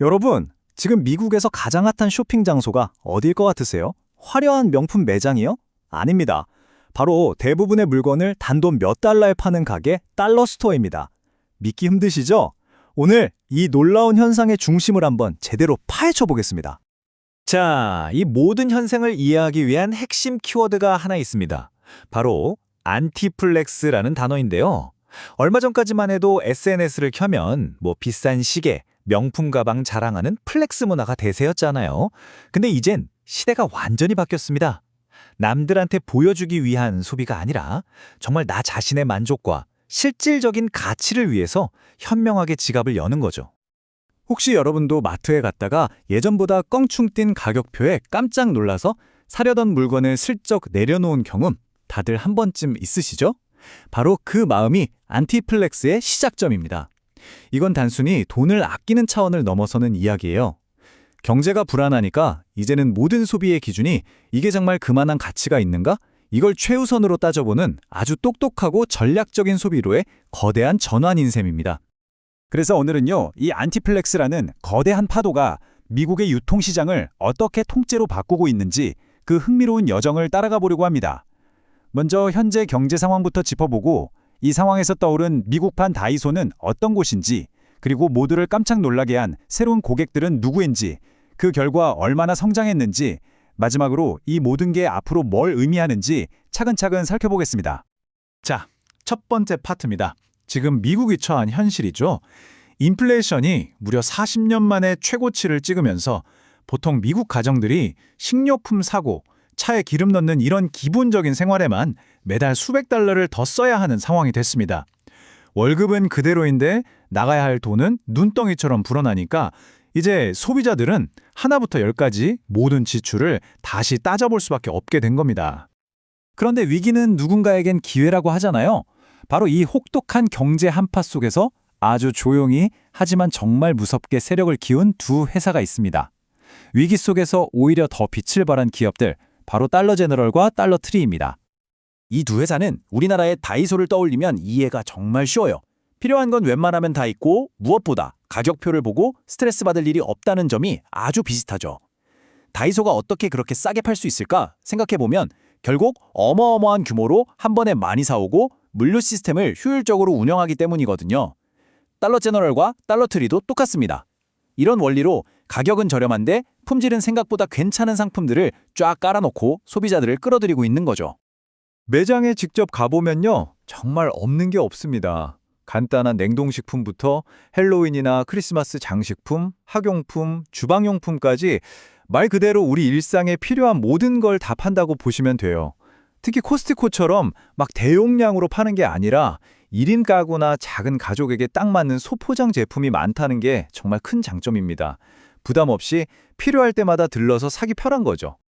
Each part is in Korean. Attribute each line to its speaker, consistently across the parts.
Speaker 1: 여러분, 지금 미국에서 가장 핫한 쇼핑 장소가 어디일 것 같으세요? 화려한 명품 매장이요? 아닙니다. 바로 대부분의 물건을 단돈 몇 달러에 파는 가게 달러 스토어입니다. 믿기 힘드시죠? 오늘 이 놀라운 현상의 중심을 한번 제대로 파헤쳐 보겠습니다.
Speaker 2: 자, 이 모든 현상을 이해하기 위한 핵심 키워드가 하나 있습니다. 바로 안티플렉스라는 단어인데요. 얼마 전까지만 해도 SNS를 켜면 비싼 시계, 명품 가방 자랑하는 플렉스 문화가 대세였잖아요. 근데 이젠 시대가 완전히 바뀌었습니다. 남들한테 보여주기 위한 소비가 아니라 정말 나 자신의 만족과 실질적인 가치를 위해서 현명하게 지갑을 여는 거죠.
Speaker 1: 혹시 여러분도 마트에 갔다가 예전보다 껑충 뛴 가격표에 깜짝 놀라서 사려던 물건을 슬쩍 내려놓은 경험 다들 한 번쯤 있으시죠? 바로 그 마음이 안티플렉스의 시작점입니다. 이건 단순히 돈을 아끼는 차원을 넘어서는 이야기예요. 경제가 불안하니까 이제는 모든 소비의 기준이 이게 정말 그만한 가치가 있는가? 이걸 최우선으로 따져보는 아주 똑똑하고 전략적인 소비로의 거대한 전환인 셈입니다.
Speaker 3: 그래서 오늘은요, 이 안티플렉스라는 거대한 파도가 미국의 유통시장을 어떻게 통째로 바꾸고 있는지 그 흥미로운 여정을 따라가 보려고 합니다. 먼저 현재 경제 상황부터 짚어보고 이 상황에서 떠오른 미국판 다이소는 어떤 곳인지, 그리고 모두를 깜짝 놀라게 한 새로운 고객들은 누구인지, 그 결과 얼마나 성장했는지, 마지막으로 이 모든 게 앞으로 뭘 의미하는지 차근차근 살펴보겠습니다.
Speaker 2: 자, 첫 번째 파트입니다. 지금 미국이 처한 현실이죠. 인플레이션이 무려 40년 만에 최고치를 찍으면서 보통 미국 가정들이 식료품 사고, 차에 기름 넣는 이런 기본적인 생활에만 매달 수백 달러를 더 써야 하는 상황이 됐습니다. 월급은 그대로인데 나가야 할 돈은 눈덩이처럼 불어나니까 이제 소비자들은 하나부터 열까지 모든 지출을 다시 따져볼 수밖에 없게 된 겁니다.
Speaker 3: 그런데 위기는 누군가에겐 기회라고 하잖아요. 바로 이 혹독한 경제 한파 속에서 아주 조용히 하지만 정말 무섭게 세력을 키운 두 회사가 있습니다. 위기 속에서 오히려 더 빛을 발한 기업들, 바로 달러제너럴과 달러트리입니다. 이 두 회사는 우리나라의 다이소를 떠올리면 이해가 정말 쉬워요. 필요한 건 웬만하면 다 있고 무엇보다 가격표를 보고 스트레스 받을 일이 없다는 점이 아주 비슷하죠. 다이소가 어떻게 그렇게 싸게 팔 수 있을까 생각해보면 결국 어마어마한 규모로 한 번에 많이 사오고 물류 시스템을 효율적으로 운영하기 때문이거든요. 달러제너럴과 달러트리도 똑같습니다. 이런 원리로 가격은 저렴한데 품질은 생각보다 괜찮은 상품들을 쫙 깔아놓고 소비자들을 끌어들이고 있는 거죠.
Speaker 1: 매장에 직접 가보면요, 정말 없는 게 없습니다. 간단한 냉동식품부터 헬로윈이나 크리스마스 장식품, 학용품, 주방용품까지 말 그대로 우리 일상에 필요한 모든 걸 다 판다고 보시면 돼요. 특히 코스트코처럼 막 대용량으로 파는 게 아니라 1인 가구나 작은 가족에게 딱 맞는 소포장 제품이 많다는 게 정말 큰 장점입니다. 부담 없이 필요할 때마다 들러서 사기 편한 거죠.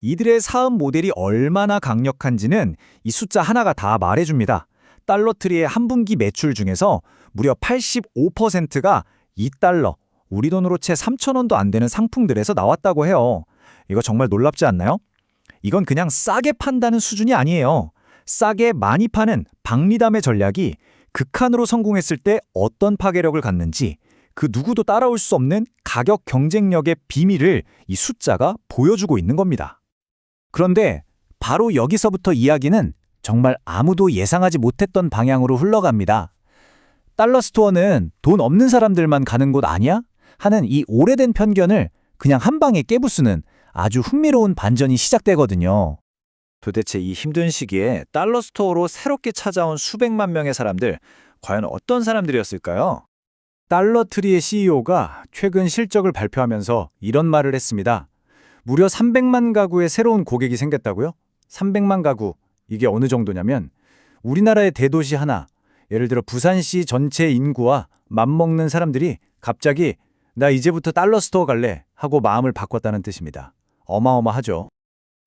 Speaker 1: 이들의 사업 모델이 얼마나 강력한지는 이 숫자 하나가 다 말해줍니다. 달러트리의 한 분기 매출 중에서 무려 85%가 2달러, 우리 돈으로 채 3,000원도 안 되는 상품들에서 나왔다고 해요. 이거 정말 놀랍지 않나요? 이건 그냥 싸게 판다는 수준이 아니에요. 싸게 많이 파는 박리담의 전략이 극한으로 성공했을 때 어떤 파괴력을 갖는지, 그 누구도 따라올 수 없는 가격 경쟁력의 비밀을 이 숫자가 보여주고 있는 겁니다. 그런데 바로 여기서부터 이야기는 정말 아무도 예상하지 못했던 방향으로 흘러갑니다. 달러 스토어는 돈 없는 사람들만 가는 곳 아니야? 하는 이 오래된 편견을 그냥 한 방에 깨부수는 아주 흥미로운 반전이 시작되거든요.
Speaker 2: 도대체 이 힘든 시기에 달러 스토어로 새롭게 찾아온 수백만 명의 사람들, 과연 어떤 사람들이었을까요?
Speaker 3: 달러트리의 CEO가 최근 실적을 발표하면서 이런 말을 했습니다. 무려 300만 가구의 새로운 고객이 생겼다고요? 300만 가구, 이게 어느 정도냐면 우리나라의 대도시 하나, 예를 들어 부산시 전체 인구와 맞먹는 사람들이 갑자기 나 이제부터 달러 스토어 갈래 하고 마음을 바꿨다는 뜻입니다. 어마어마하죠.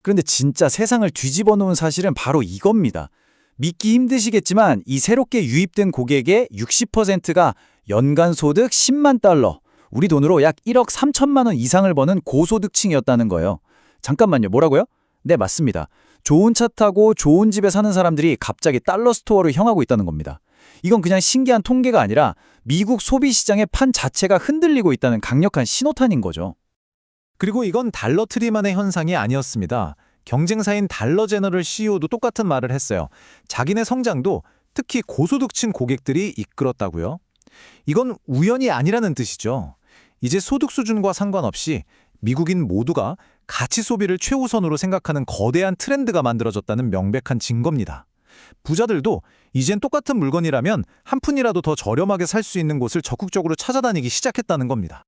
Speaker 3: 그런데 진짜 세상을 뒤집어 놓은 사실은 바로 이겁니다. 믿기 힘드시겠지만 이 새롭게 유입된 고객의 60%가 연간 소득 10만 달러, 우리 돈으로 약 1억 3천만 원 이상을 버는 고소득층이었다는 거예요. 잠깐만요, 뭐라고요? 네, 맞습니다. 좋은 차 타고 좋은 집에 사는 사람들이 갑자기 달러 스토어를 향하고 있다는 겁니다. 이건 그냥 신기한 통계가 아니라 미국 소비 시장의 판 자체가 흔들리고 있다는 강력한 신호탄인 거죠.
Speaker 2: 그리고 이건 달러 트리만의 현상이 아니었습니다. 경쟁사인 달러 제너럴 CEO도 똑같은 말을 했어요. 자기네 성장도 특히 고소득층 고객들이 이끌었다고요. 이건 우연이 아니라는 뜻이죠. 이제 소득 수준과 상관없이 미국인 모두가 가치 소비를 최우선으로 생각하는 거대한 트렌드가 만들어졌다는 명백한 증거입니다. 부자들도 이젠 똑같은 물건이라면 한 푼이라도 더 저렴하게 살 수 있는 곳을 적극적으로 찾아다니기 시작했다는 겁니다.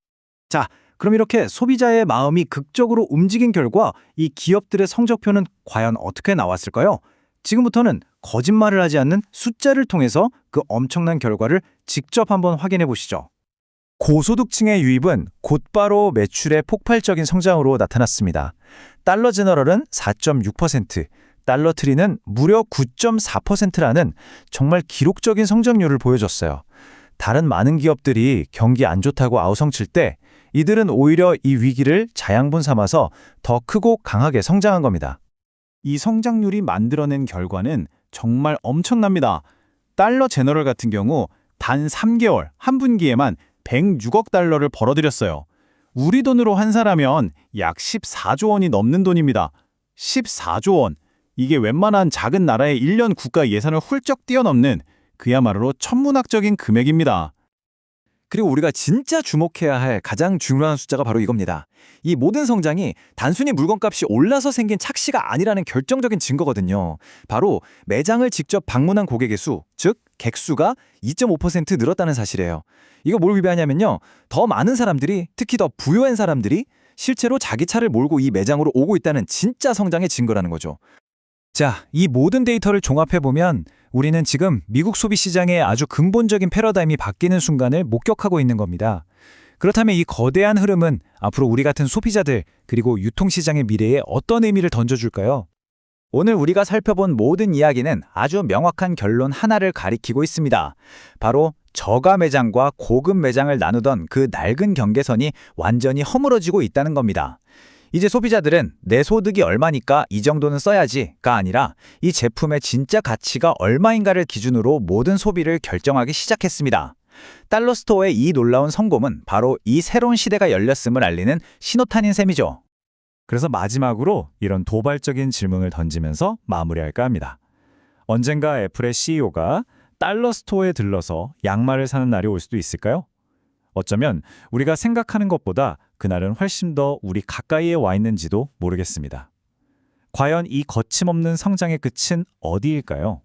Speaker 3: 자, 그럼 이렇게 소비자의 마음이 극적으로 움직인 결과 이 기업들의 성적표는 과연 어떻게 나왔을까요? 지금부터는 거짓말을 하지 않는 숫자를 통해서 그 엄청난 결과를 직접 한번 확인해 보시죠. 고소득층의 유입은 곧바로 매출의 폭발적인 성장으로 나타났습니다. 달러 제너럴은 4.6%, 달러 트리는 무려 9.4%라는 정말 기록적인 성장률을 보여줬어요. 다른 많은 기업들이 경기 안 좋다고 아우성칠 때 이들은 오히려 이 위기를 자양분 삼아서 더 크고 강하게 성장한 겁니다. 이 성장률이 만들어낸 결과는 정말 엄청납니다. 달러 제너럴 같은 경우 단 3개월 한 분기에만 106억 달러를 벌어들였어요. 우리 돈으로 환산하면 약 14조 원이 넘는 돈입니다. 14조 원. 이게 웬만한 작은 나라의 1년 국가 예산을 훌쩍 뛰어넘는 그야말로 천문학적인 금액입니다. 그리고 우리가 진짜 주목해야 할 가장 중요한 숫자가 바로 이겁니다. 이 모든 성장이 단순히 물건값이 올라서 생긴 착시가 아니라는 결정적인 증거거든요. 바로 매장을 직접 방문한 고객의 수, 즉 객수가 2.5% 늘었다는 사실이에요. 이거 뭘 위배하냐면요. 더 많은 사람들이, 특히 더 부유한 사람들이 실제로 자기 차를 몰고 이 매장으로 오고 있다는 진짜 성장의 증거라는 거죠. 자, 이 모든 데이터를 종합해보면 우리는 지금 미국 소비 시장의 아주 근본적인 패러다임이 바뀌는 순간을 목격하고 있는 겁니다. 그렇다면 이 거대한 흐름은 앞으로 우리 같은 소비자들 그리고 유통시장의 미래에 어떤 의미를 던져줄까요? 오늘 우리가 살펴본 모든 이야기는 아주 명확한 결론 하나를 가리키고 있습니다. 바로 저가 매장과 고급 매장을 나누던 그 낡은 경계선이 완전히 허물어지고 있다는 겁니다. 이제 소비자들은 내 소득이 얼마니까 이 정도는 써야지가 아니라 이 제품의 진짜 가치가 얼마인가를 기준으로 모든 소비를 결정하기 시작했습니다. 달러 스토어의 이 놀라운 성공은 바로 이 새로운 시대가 열렸음을 알리는 신호탄인 셈이죠. 그래서 마지막으로 이런 도발적인 질문을 던지면서 마무리할까 합니다. 언젠가 애플의 CEO가 달러 스토어에 들러서 양말을 사는 날이 올 수도 있을까요? 어쩌면 우리가 생각하는 것보다 그날은 훨씬 더 우리 가까이에 와 있는지도 모르겠습니다. 과연 이 거침없는 성장의 끝은 어디일까요?